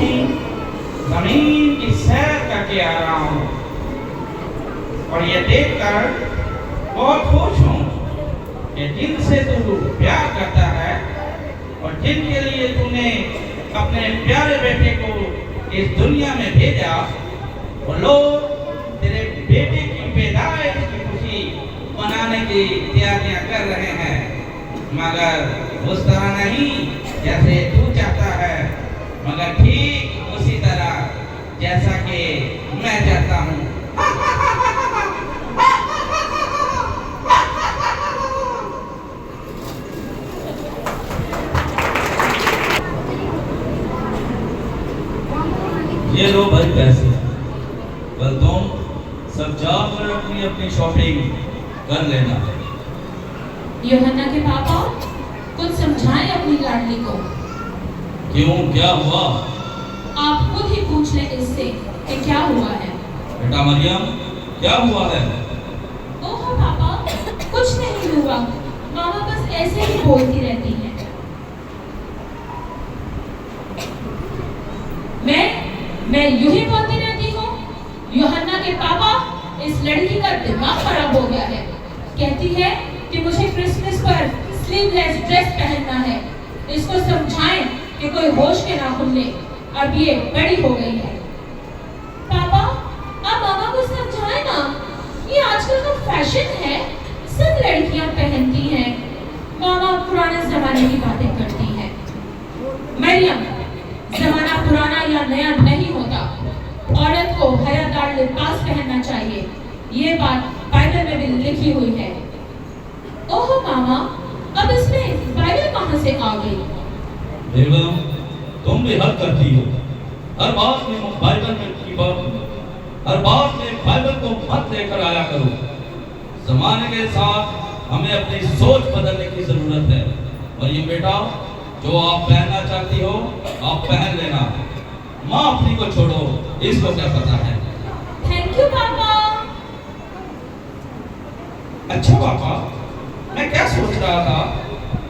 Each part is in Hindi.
ही जमीन की सैर करके आ रहा हूँ और ये देखकर बहुत खुश हूँ कि जिनसे तू प्यार करता है और जिनके लिए तूने अपने प्यारे बेटे को इस दुनिया में भेजा, वो लोग तेरे बेटे की पैदाइश की खुशी मनाने की तैयारियां कर रहे हैं, मगर उस तरह नहीं जैसे तू चाहता है, मगर ठीक उसी तरह जैसा कि मैं चाहता हूँ। ये लो भाई पैसे, कल तुम सब जाकर अपनी अपनी शॉपिंग कर लेना। यूहन्ना के पापा कुछ समझाएं अपनी लाडली को। क्यों, क्या हुआ? आप खुद ही पूछ लें इससे कि क्या हुआ है। बेटा मरियम, क्या हुआ है? ओह पापा, कुछ नहीं हुआ, मामा बस ऐसे ही बोलती रहती है। मैं यूं ही बोलती रहती हूँ। यूहन्ना के पापा, इस लड़की का दिमाग खराब हो गया है। कहती है कि मुझे क्रिसमस पर स्लीवलेस ड्रेस पहनना है। इसको समझाएं कि कोई होश के नाखून ले, अब ये बड़ी हो गई है। पापा, आप मामा को समझाएं ना, ये आजकल का फैशन है, सब लड़कियां पहनती हैं। मामा पुराने जमाने की बातें करती है। मरियम, जमाना पुराना या नया नहीं होता, औरत को हयादार लिबास पहनना चाहिए, ये बात बाइबल में भी लिखी हुई है। ओह मामा, अब इसमें बाइबल कहाँ से आ गई? बेगम, तुम भी हद करती हो। हर बात में बाइबल की बात, हर बात में बाइबल को मत लेकर आया करो। जमाने के साथ हमें अपनी सोच बदलने की जरूरत है। और ये बेटा, जो आप पहनना चाहती हो आप पहन लेना। माँ अपनी को छोड़ो, इसको क्या पता है। थैंक यू पापा। अच्छा पापा, मैं क्या सोच रहा था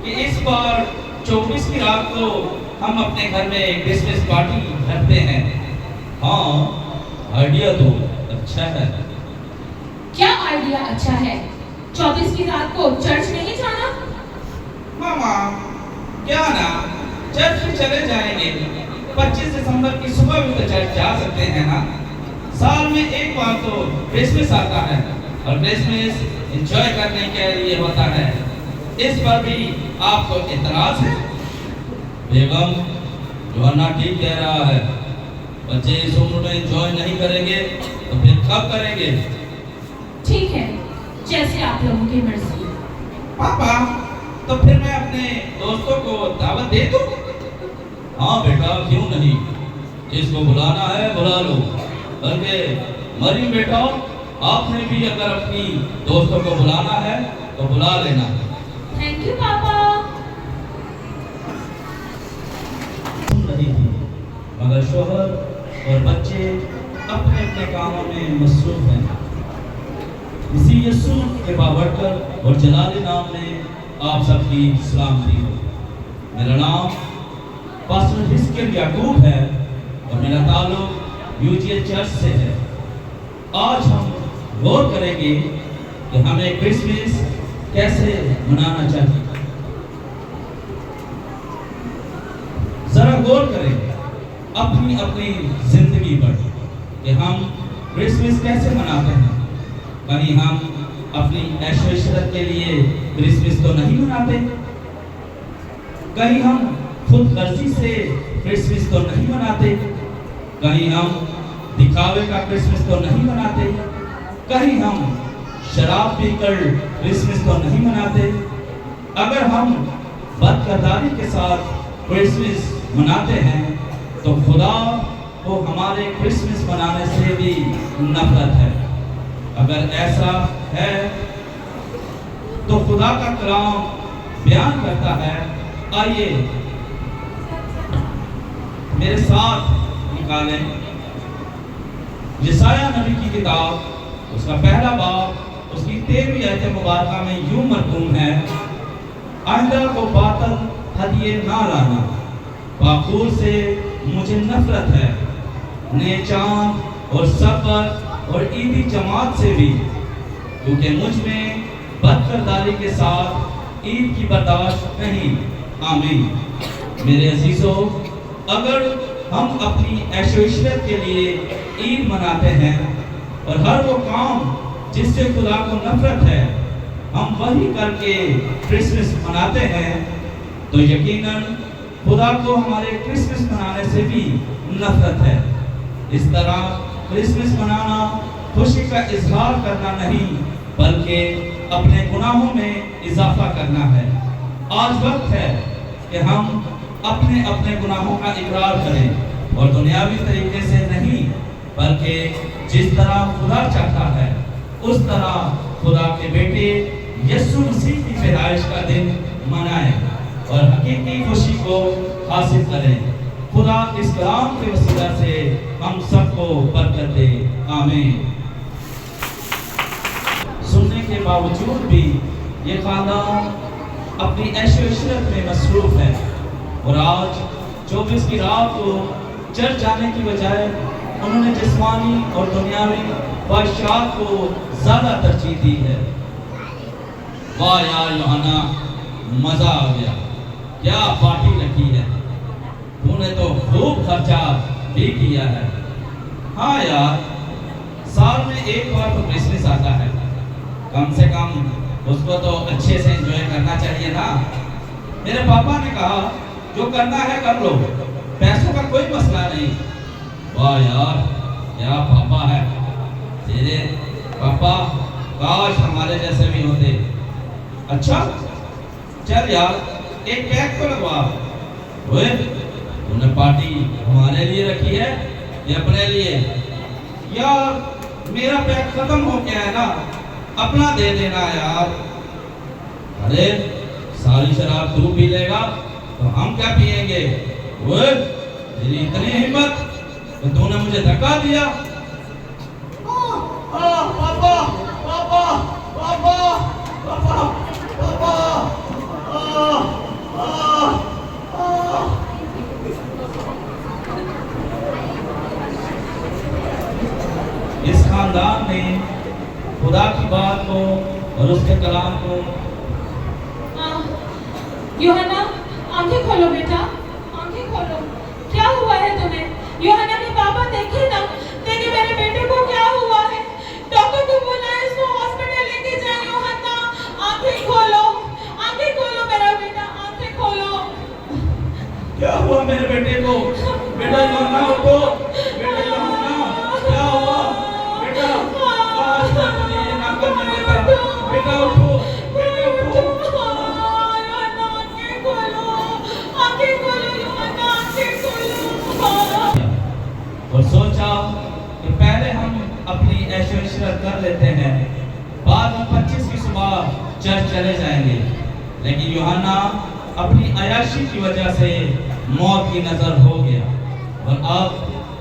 कि इस बार 24 की रात को हम अपने घर में क्रिसमस पार्टी रखते हैं। हाँ, आइडिया तो अच्छा है। क्या आइडिया अच्छा है? 24 की रात को चर्च नहीं जाना? मामा, क्या ना चर्च में चले जाएंगे। 25 दिसंबर की सुबह भी तो चर्च जा सकते हैं ना। साल में एक बार तो क्रिसमस आता है और क्रिसमस एंजॉय करने के लिए होता है। इस पर भी आपको इतराज है? बेगम, यूहन्ना ठीक कह रहा है। बच्चे इस उम्र में एंजॉय नहीं करेंगे तो फिर कब करेंगे? ठीक है, जैसे आप लोगों की मर्जी। पापा, तो फिर मैं अपने दोस्तों को दावत दे दूं? हाँ बेटा, क्यों नहीं। जिसको बुलाना है बुला लो। बल्कि मरियम बेटा, आपने भी अगर अपनी दोस्तों को बुलाना है तो बुला लेना। थैंक यू पापा। सुन रही थी, मगर शोहर और बच्चे अपने अपने कामों में मसरूफ हैं। इसी यीशु के बाबरकत और जलाली नाम में आप सबकी सलामती हो। मेरा नाम पास्टर हिस्कियल याकूब है और मेरा ताल्लुक यूजीएल चर्च से है। आज हम गौर करेंगे कि हमें क्रिसमस कैसे मनाना चाहिए। जरा गौर करें अपनी अपनी जिंदगी पर कि हम क्रिसमस कैसे मनाते हैं। कहीं हम अपनी ऐशो-इशरत के लिए क्रिसमस तो नहीं मनाते? कहीं हम खुद गर्जी से क्रिसमस तो नहीं मनाते? कहीं हम दिखावे का क्रिसमस तो नहीं मनाते? कहीं हम शराब पीकर क्रिसमस तो नहीं मनाते? अगर हम बदकिरदारी के साथ क्रिसमस मनाते हैं तो खुदा को हमारे क्रिसमस मनाने से भी नफरत है। अगर ऐसा है तो खुदा का कलाम बयान करता है। आइए मेरे साथ निकालें यशायाह नबी की किताब, उसका पहला बाब, उसकी 13वीं आयत मुबारका में यूं मरकूम है, आइंदा को बातल हदिये ना लाना, पाखूर से मुझे नफरत है, नए चांद और सफर और ईदी जमात से भी, क्योंकि मुझ में बदकिरदारी के साथ ईद की बर्दाश्त नहीं। आमीन। मेरे अजीजों, अगर हम अपनी ऐशो इशरत के लिए ईद मनाते हैं और हर वो काम जिससे खुदा को नफरत है हम वही करके क्रिसमस मनाते हैं, तो यकीनन खुदा को हमारे क्रिसमस मनाने से भी नफरत है। इस तरह क्रिसमस मनाना खुशी का इजहार करना नहीं, बल्कि अपने गुनाहों में इजाफा करना है। आज वक्त है कि हम अपने अपने गुनाहों का इकरार करें और दुनियावी तरीके से नहीं, बल्कि जिस तरह खुदा चाहता है उस तरह खुदा के बेटे यीशु मसीह की पैदाइश का दिन मनाएं और हकीकी खुशी को हासिल करें। खुदा इस कलाम के वसीला से हम सबको बरकत दे। आमीन। सुनने के बावजूद भी ये खानदान अपनी ऐशो इशरत में मसरूफ है और आज 24 की रात को चर्च जाने की बजाय उन्होंने जिस्मानी और दुनियावी ख्वाहिशात को ज्यादा तरजीह दी है। वाह यार यूहन्ना, मजा आ गया, क्या पार्टी रखी है, तूने तो खूब खर्चा भी किया है। हाँ यार, साल में एक बार तो क्रिसमस आता है, कम से कम उसको तो अच्छे से एंजॉय करना चाहिए ना। मेरे पापा ने कहा जो करना है कर लो, पैसों का कोई मसला नहीं। वाह यार, क्या पापा है तेरे। पापा काश हमारे जैसे भी होते। अच्छा चल यार, एक पैक तो लगवा। ओए, तूने पार्टी हमारे लिए रखी है या अपने लिए? यार मेरा पैक खत्म हो गया है ना, अपना दे देना यार। अरे सारी शराब तू पी लेगा तो हम क्या पिएंगे? ओए, तेरी इतनी हिम्मत तो तूने मुझे धक्का दिया। पापा पापा पापा पापा पापा। इस खानदान ने खुदा की बात को और उसके कलाम को। यूहन्ना, आंखें खोलो बेटा, आंखें खोलो। क्या हुआ है तुम्हें? यूहन्ना के पापा देखे ना, देखिए मेरे बेटे को क्या हुआ है। डॉक्टर को बोला है इसको हॉस्पिटल लेके जाए। यूहन्ना, आंखें खोलो मेरा बेटा, आंखें खोलो। क्या हुआ मेरे बेटे को? बेटा यूहन्ना उठो, बेटा यूहन्ना, क्या हुआ बेटा? आज तक मुझे ये ना करने देता। बेटा उठो, बेटा उठो। यूहन्ना, आंखें खोलो यूहन्ना, आंखें खोलो। और सोचा कि पहले हम अपनी ऐशो इशरत कर लेते हैं, बाद में 25 की सुबह चर्च चले जाएंगे। लेकिन यूहन्ना अपनी अयाशी की वजह से मौत की नजर हो गया और अब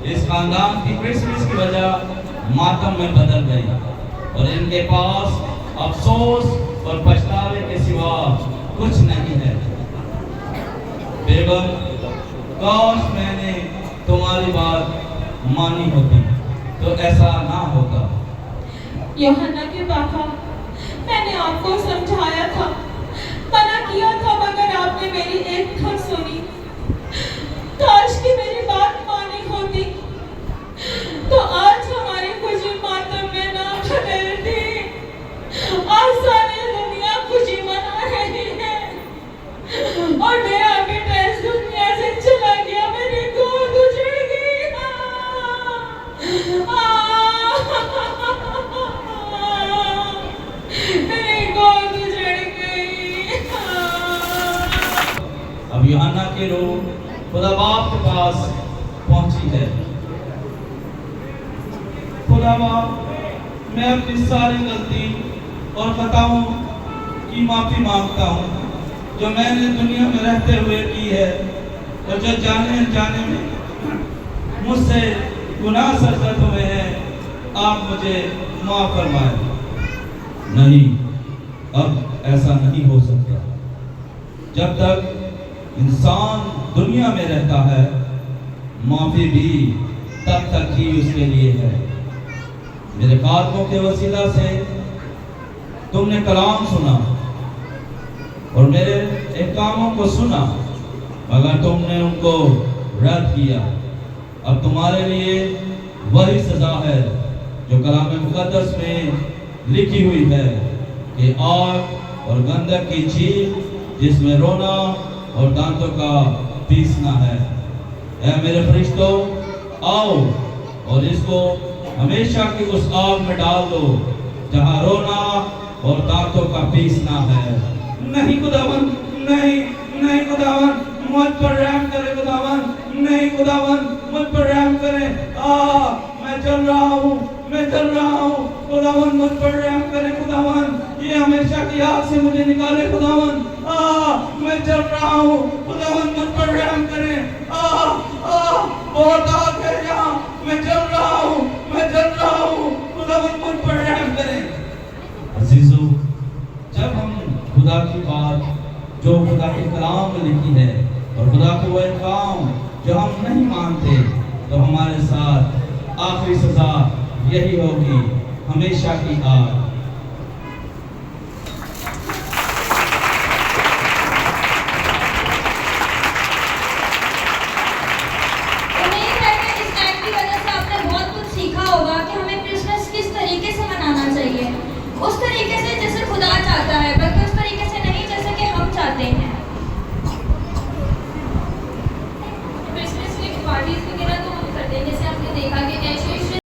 इस खानदान की क्रिसमस की वजह मातम में बदल गई और इनके पास अफसोस और पछतावे के सिवा कुछ नहीं है। बेगम, काश मैंने तुम्हारी बात मानी होती तो ऐसा ना होता। यूहन्ना के पापा, मैंने आपको समझाया था, मना किया था, मगर आपने मेरी एक न सुनी। काश कि मेरी बात मानी होती तो आज हमारी खुशी मातम में ना बदलती। आज सारी दुनिया खुशी मना रही है और मैं अभी इस दुनिया से चला गया, मेरी गोद उजड़ गई। मेरी गोद उजड़ गई। अब यूहन्ना की रूह खुदा बाप के पास पहुंची है। खुदा बाप, मैं अपनी सारी गलती और खताओं की माफी मांगता हूँ जो मैंने दुनिया में रहते हुए की है और जो जाने अनजाने में मुझसे गुनाह सरजद हुए हैं। आप मुझे माफ फरमाएं। नहीं, अब ऐसा नहीं हो सकता। जब तक इंसान दुनिया में रहता है माफी भी तब तक ही उसके लिए है। मेरे खातमों के वसीला से तुमने कलाम सुना और मेरे अहकामों को सुना, मगर तुमने उनको रद्द किया। अब तुम्हारे लिए वही सजा है जो कलाम मुकद्दस में लिखी हुई है कि आग और गंधक की झील जिसमें रोना और दांतों का पीसना है। ऐ मेरे फरिश्तों, आओ और इसको हमेशा की उस आग में डाल दो जहां रोना और दांतों का पीसना है। नहीं खुदावन, नहीं नहीं खुदावन, मुझ पर रहम करे खुदावन, नहीं खुदावन, मुझ पर रहम करे। मैं चल रहा हूँ, मैं चल रहा हूँ, खुदावन मुझ पर रहम करे खुदावन, ये हमेशा की आग से मुझे निकाले खुदावन। मैं चल रहा हूँ, खुदावन मुझ पर रहम करे। बहुत आग है यहाँ, मैं चल रहा हूँ, मैं चल रहा हूँ, खुदावन मुझ पर रहम करे। अजीजों, जब हम खुदा की बात जो खुदा के कलाम में लिखी है और खुदा के वह काम जो हम नहीं मानते, तो हमारे साथ आखिरी सजा यही होगी, हमेशा की आग। उम्मीद है कि इस टाइम की वजह से आपने बहुत कुछ सीखा होगा कि हमें क्रिसमस किस तरीके से मनाना चाहिए। उस तरीके